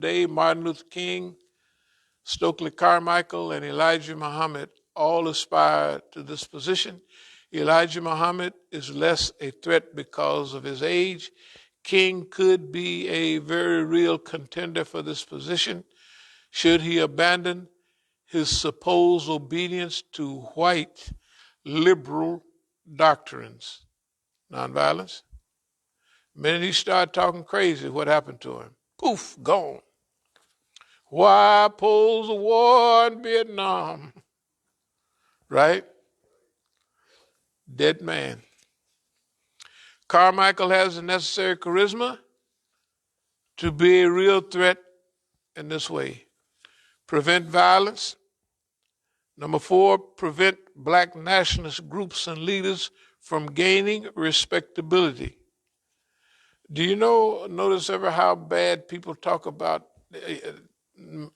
Day, Martin Luther King, Stokely Carmichael, and Elijah Muhammad all aspire to this position. Elijah Muhammad is less a threat because of his age. King could be a very real contender for this position should he abandon his supposed obedience to white liberal doctrines. Nonviolence. The minute he started talking crazy, what happened to him? Poof, gone. Why oppose the war in Vietnam? Right? Dead man. Carmichael has the necessary charisma to be a real threat in this way. Prevent violence. Number 4, prevent black nationalist groups and leaders from gaining respectability. Do you notice ever how bad people talk about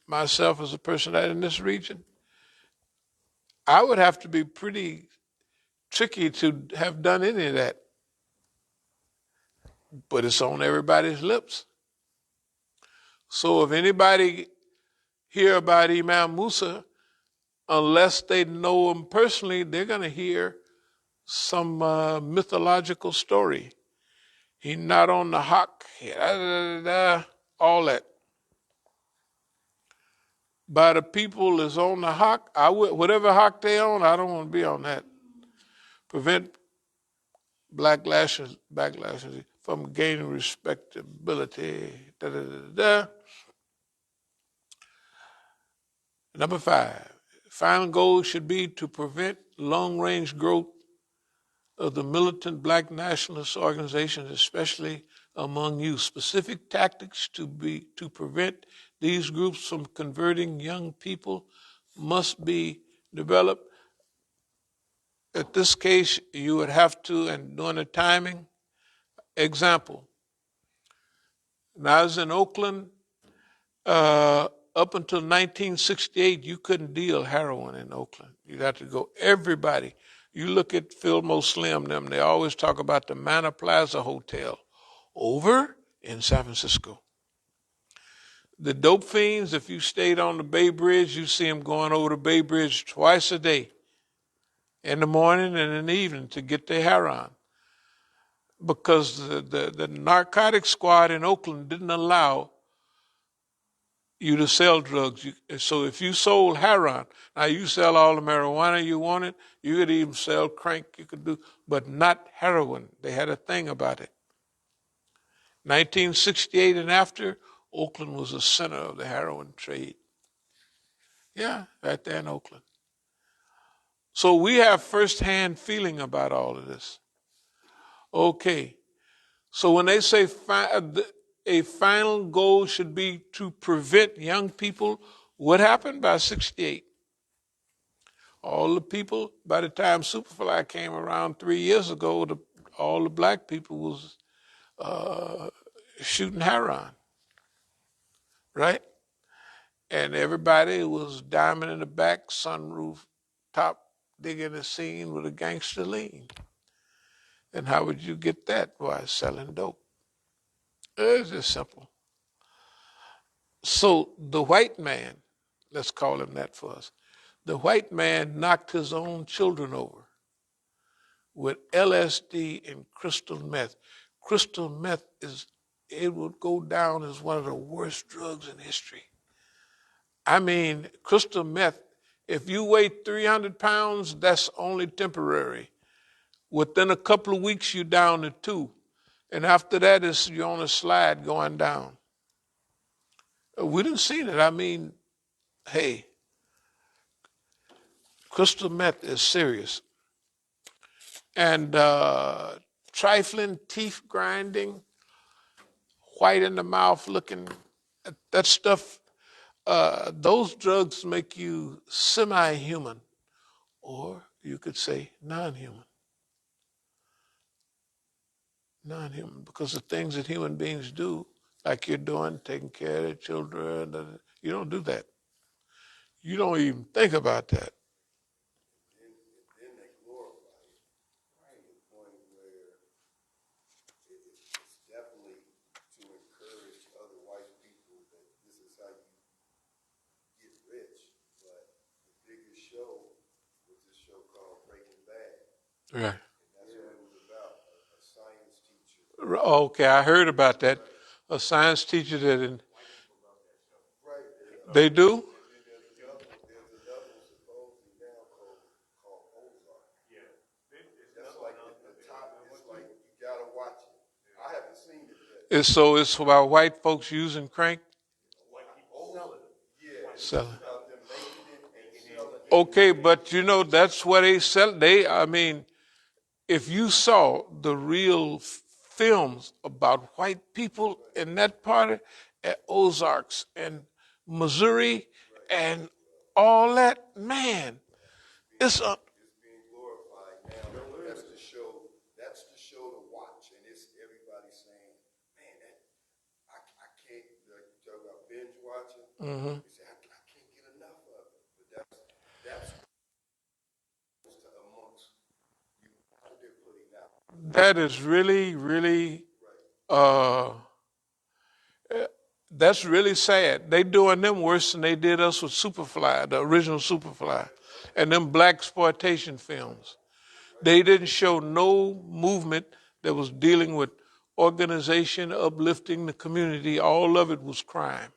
myself as a person out in this region? I would have to be pretty tricky to have done any of that. But it's on everybody's lips. So if anybody hear about Imam Musa, unless they know him personally, they're going to hear some mythological story. He's not on the hawk, all that. By the people is on the hawk, whatever hawk they on, I don't want to be on that. Prevent backlashes from gaining respectability. Number 5, final goal should be to prevent long-range growth of the militant black nationalist organizations, especially among youth. Specific tactics to prevent these groups from converting young people must be developed. In this case, you would have to, and during the timing, example. When I was in Oakland, up until 1968, you couldn't deal heroin in Oakland. You'd have to go, everybody. You look at Fillmore Slim, them, they always talk about the Manor Plaza Hotel over in San Francisco. The dope fiends, if you stayed on the Bay Bridge, you see them going over the Bay Bridge twice a day, in the morning and in the evening, to get their heroin. Because the narcotics squad in Oakland didn't allow you to sell drugs. So if you sold heroin, now you sell all the marijuana you wanted, you could even sell crank, you could do, but not heroin. They had a thing about it. 1968 and after, Oakland was the center of the heroin trade. Yeah, right there in Oakland. So we have firsthand feeling about all of this. Okay, so when they say a final goal should be to prevent young people, what happened by 68? All the people, by the time Superfly came around 3 years ago, all the black people was shooting heroin, right? And everybody was diamond in the back, sunroof top, digging the scene with a gangster lean. And how would you get that? Why, selling dope. It's just simple. So the white man, let's call him that for us, the white man knocked his own children over with LSD and crystal meth. Crystal meth it would go down as one of the worst drugs in history. I mean, crystal meth, if you weigh 300 pounds, that's only temporary. Within a couple of weeks, you're down to 2. And after that, you're on a slide going down. We didn't see it. I mean, hey, crystal meth is serious. And trifling, teeth grinding, white in the mouth looking, that stuff, those drugs make you semi-human, or you could say non-human. Non-human, because the things that human beings do, like you're doing, taking care of their children, you don't do that. You don't even think about that. Right. Okay, I heard about that. A science teacher that they do. It's about white folks using crank. Selling. Okay, but you know that's what they sell. I mean, if you saw the real films about white people in that part at Ozarks and Missouri and all that, man, it's a. Mhm. That is really, really, uh, that's really sad. They doing them worse than they did us with Superfly, the original Superfly, and them black exploitation films. They didn't show no movement that was dealing with organization, uplifting the community. All of it was crime.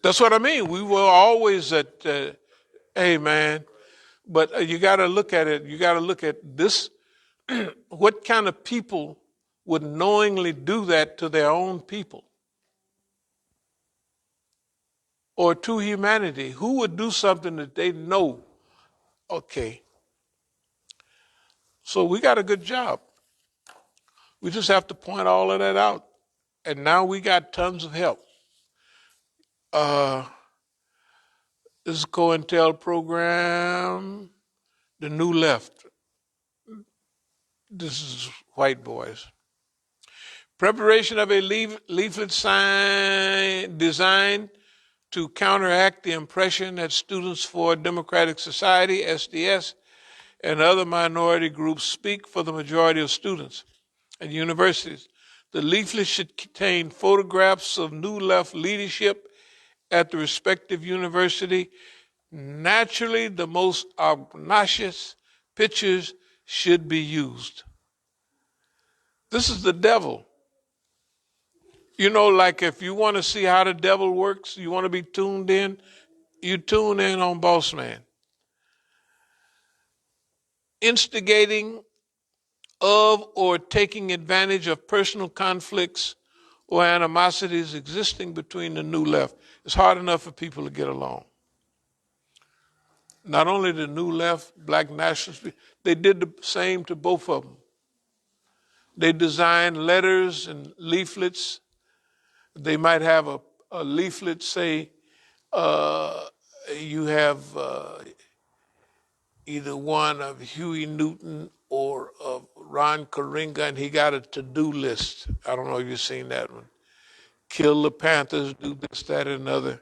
That's what I mean. We were always at, hey man, but you got to look at it. You got to look at this. What kind of people would knowingly do that to their own people or to humanity? Who would do something that they know? Okay, so we got a good job. We just have to point all of that out. And now we got tons of help. Uh, this COINTEL program, the New Left. This is white boys. Preparation of a leaflet sign designed to counteract the impression that Students for Democratic Society, SDS, and other minority groups speak for the majority of students at universities. The leaflet should contain photographs of New Left leadership at the respective university. Naturally, the most obnoxious pictures should be used. This is the devil. You know, like if you want to see how the devil works, you want to be tuned in, you tune in on Boss Man. Instigating of or taking advantage of personal conflicts or animosities existing between the New Left. It's hard enough for people to get along. Not only the New Left, black nationalists, they did the same to both of them. They designed letters and leaflets. They might have a leaflet say, you have either one of Huey Newton or of Ron Karenga, and he got a to-do list. I don't know if you've seen that one. Kill the Panthers, do this, that, and another.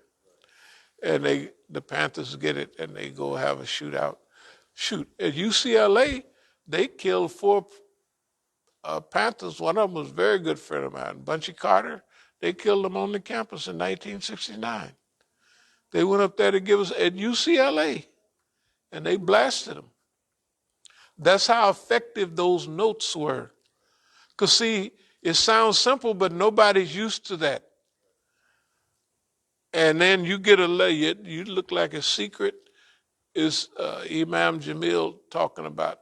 And the Panthers get it, and they go have a shootout. Shoot, at UCLA, they killed 4 Panthers. One of them was a very good friend of mine, Bunchy Carter. They killed him on the campus in 1969. They went up there to give us at UCLA, and they blasted them. That's how effective those notes were. Because, see, it sounds simple, but nobody's used to that. And then you get you look like a secret. Is Imam Jamil talking about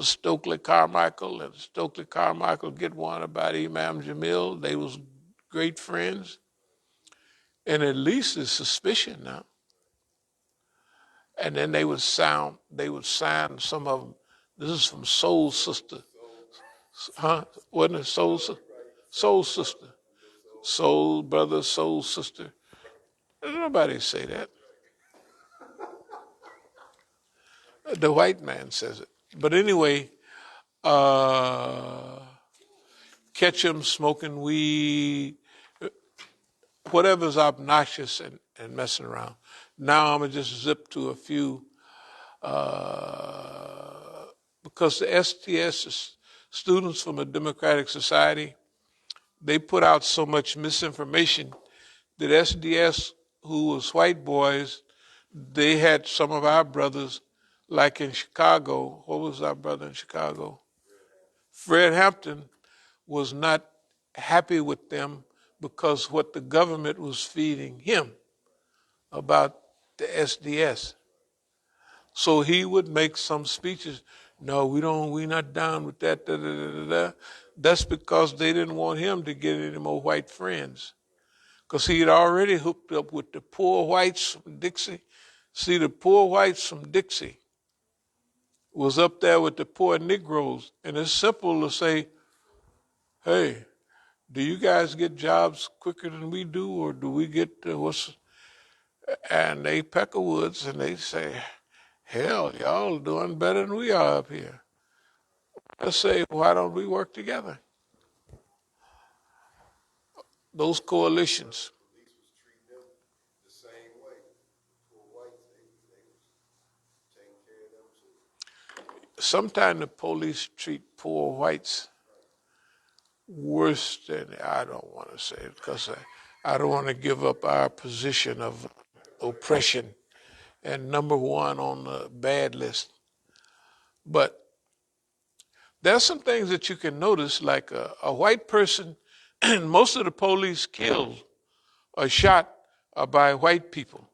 Stokely Carmichael, and Stokely Carmichael get one about Imam Jamil. They was great friends. And at least there's suspicion now. And then they would sign some of them. This is from Soul Sister. Huh? Wasn't it Soul Sister? Soul Sister. Soul Brother, Soul Sister. Nobody say that. The white man says it. But anyway, catch him smoking weed, whatever's obnoxious and messing around. Now I'm going to just zip to a few, because the STS is Students from a Democratic Society. They put out so much misinformation that SDS, who was white boys, They had some of our brothers, like in Chicago. What was our brother in Chicago? Fred Hampton was not happy with them because what the government was feeding him about the SDS. So he would make some speeches. No, we're not down with that. Da, da, da, da, da. That's because they didn't want him to get any more white friends. Because he had already hooked up with the poor whites from Dixie. See, the poor whites from Dixie was up there with the poor Negroes. And it's simple to say, hey, do you guys get jobs quicker than we do, or do we get what's? And they Peckerwoods, and they say, hell, y'all doing better than we are up here. Let's say, why don't we work together? Those coalitions. Police was treating them the same way. Poor whites, they was taking care of them too. Sometimes the police treat poor whites worse than, I don't want to say it because I don't want to give up our position of oppression and number one on the bad list. But there's some things that you can notice, like a white person, and most of the police killed or shot are by white people.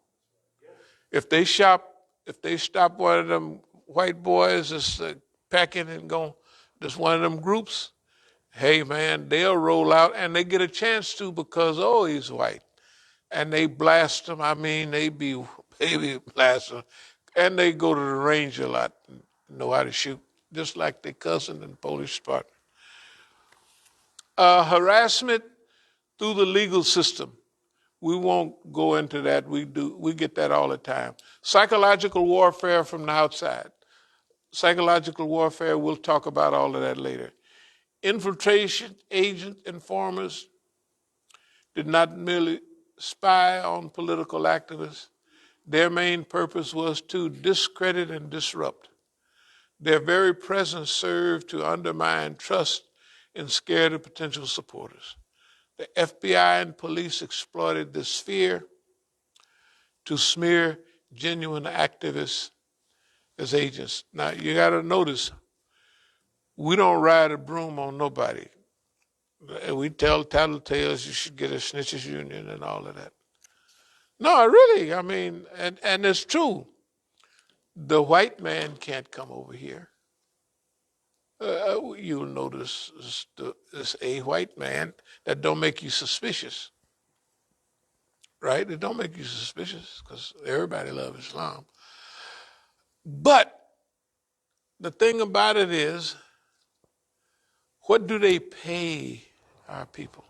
If they stop one of them white boys that's packing and going, just one of them groups, hey man, they'll roll out and they get a chance to because, oh, he's white. And they blast them. I mean, they be blast them. And they go to the range a lot and know how to shoot, just like their cousin and Polish partner. Harassment through the legal system. We won't go into that. We get that all the time. Psychological warfare from the outside. Psychological warfare, we'll talk about all of that later. Infiltration, agent, informers did not merely spy on political activists. Their main purpose was to discredit and disrupt. Their very presence served to undermine trust and scare the potential supporters. The FBI and police exploited this fear to smear genuine activists as agents. Now, you got to notice, we don't ride a broom on nobody. We tell tattletales you should get a snitches union and all of that. No, really, I mean, and it's true. The white man can't come over here. You'll notice it's a white man that don't make you suspicious, right? It don't make you suspicious because everybody loves Islam. But the thing about it is, what do they pay our people?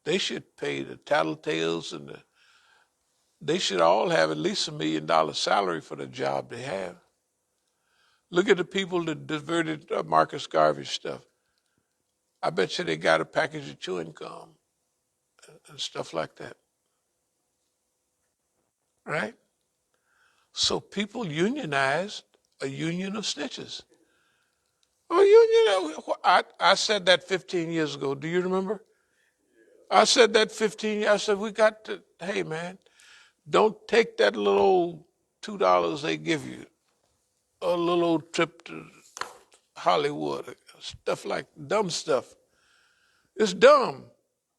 They should pay the tattletales and they should all have at least $1 million salary for the job they have. Look at the people that diverted Marcus Garvey's stuff. I bet you they got a package of chewing gum and stuff like that. Right? So people unionized a union of snitches. Oh, I said that 15 years ago. Do you remember? I said that 15 years. I said, we got to, hey man, don't take that little old $2 they give you, a little old trip to Hollywood, stuff like dumb stuff. It's dumb.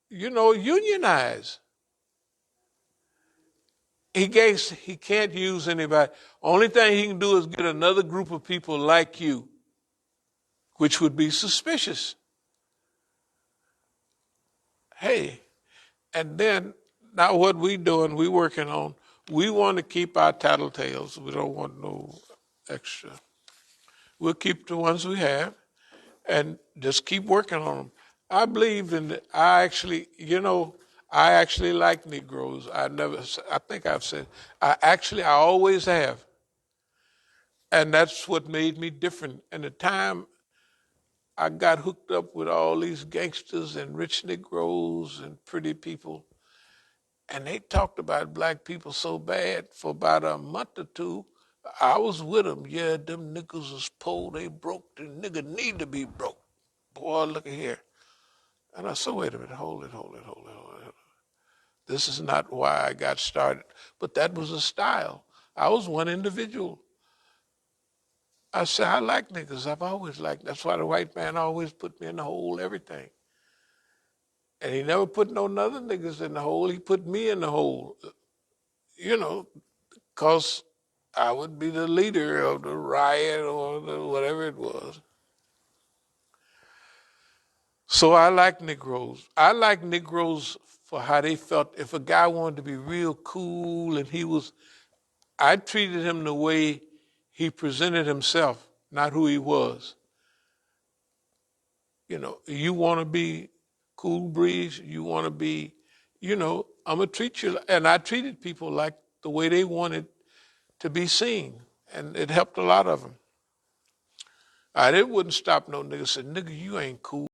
Unionize. He can't use anybody. Only thing he can do is get another group of people like you, which would be suspicious. Hey, and then now what we doing, we working on, we want to keep our tattletales. We don't want no extra. We'll keep the ones we have and just keep working on them. I believe in, I actually like Negroes. I think I've said, I always have. And that's what made me different. And the time I got hooked up with all these gangsters and rich Negroes and pretty people, and they talked about black people so bad for about a month or two. I was with them. Yeah, them niggas is poor, they broke. The nigga need to be broke. Boy, look at here. And I said, wait a minute, hold it. This is not why I got started. But that was a style. I was one individual. I said, I like niggas. I've always liked. That's why the white man always put me in the hole, everything. And he never put no other niggas in the hole. He put me in the hole, you know, because I would be the leader of the riot or whatever it was. So I like Negroes. I like Negroes for how they felt. If a guy wanted to be real cool and I treated him the way he presented himself, not who he was. You know, you want to be cool breeze, you want to be, I'm going to treat you. And I treated people like the way they wanted to be seen. And it helped a lot of them. It wouldn't stop no nigga said, nigga, you ain't cool.